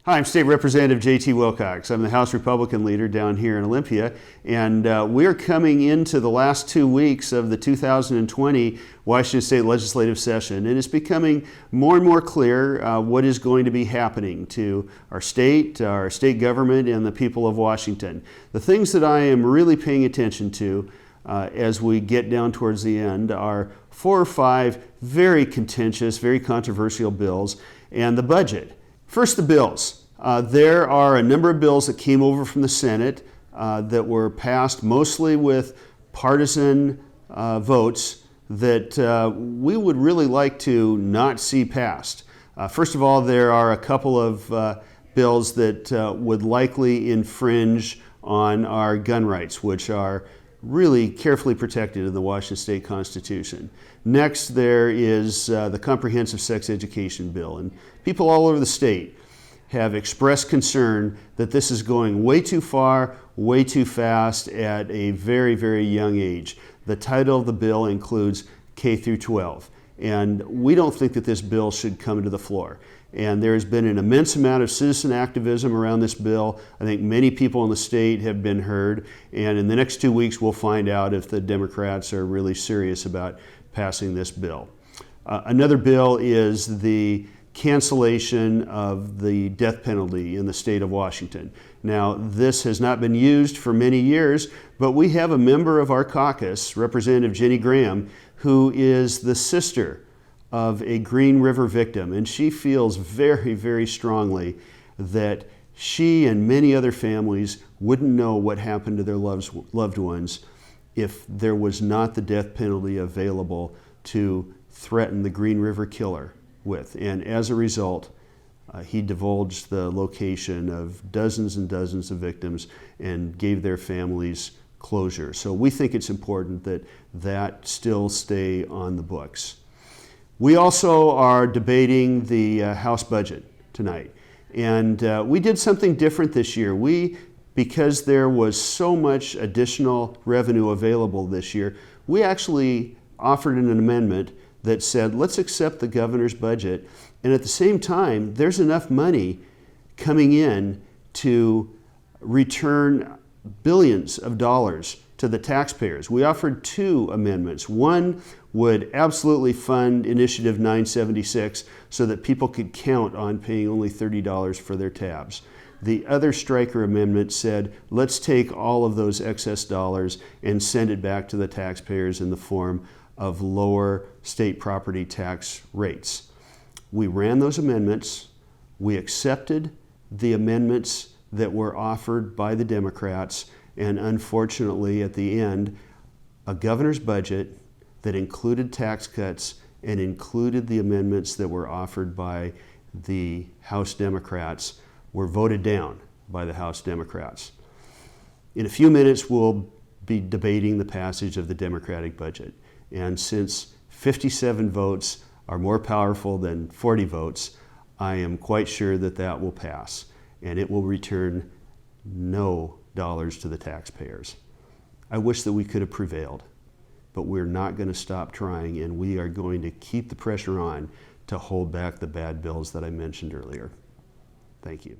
Hi, I'm State Representative J.T. Wilcox. I'm the House Republican Leader down here in Olympia, and we're coming into the last 2 weeks of the 2020 Washington State legislative session, and it's becoming more and more clear what is going to be happening to our state government, and the people of Washington. The things that I am really paying attention to as we get down towards the end are 4 or 5 very contentious, very controversial bills, and the budget. First, the bills. There are a number of bills that came over from the Senate that were passed mostly with partisan votes that we would really like to not see passed. First of all, there are a couple of bills that would likely infringe on our gun rights, which are really carefully protected in the Washington State Constitution. Next, there is the Comprehensive Sex Education Bill, and people all over the state have expressed concern that this is going way too far, way too fast at a very, very young age. The title of the bill includes K through 12, and we don't think that this bill should come to the floor. And there has been an immense amount of citizen activism around this bill. I think many people in the state have been heard, and in the next 2 weeks we'll find out if the Democrats are really serious about passing this bill. Another bill is the cancellation of the death penalty in the state of Washington. Now, this has not been used for many years, but we have a member of our caucus, Representative Jenny Graham, who is the sister of a Green River victim, and she feels very, very strongly that she and many other families wouldn't know what happened to their loved ones if there was not the death penalty available to threaten the Green River killer with. And as a result, he divulged the location of dozens and dozens of victims and gave their families closure. So we think it's important that that still stay on the books. We also are debating the House budget tonight. And we did something different this year. Because there was so much additional revenue available this year, we actually offered an amendment that said, let's accept the governor's budget, and at the same time, there's enough money coming in to return billions of dollars to the taxpayers. We offered 2 amendments. One would absolutely fund Initiative 976 so that people could count on paying only $30 for their tabs. The other Stryker amendment said, let's take all of those excess dollars and send it back to the taxpayers in the form of lower state property tax rates. We ran those amendments. We accepted the amendments that were offered by the Democrats, and unfortunately at the end, a governor's budget that included tax cuts and included the amendments that were offered by the House Democrats were voted down by the House Democrats. In a few minutes, we'll be debating the passage of the Democratic budget. And since 57 votes are more powerful than 40 votes, I am quite sure that that will pass, and it will return no dollars to the taxpayers. I wish that we could have prevailed, but we're not going to stop trying, and we are going to keep the pressure on to hold back the bad bills that I mentioned earlier. Thank you.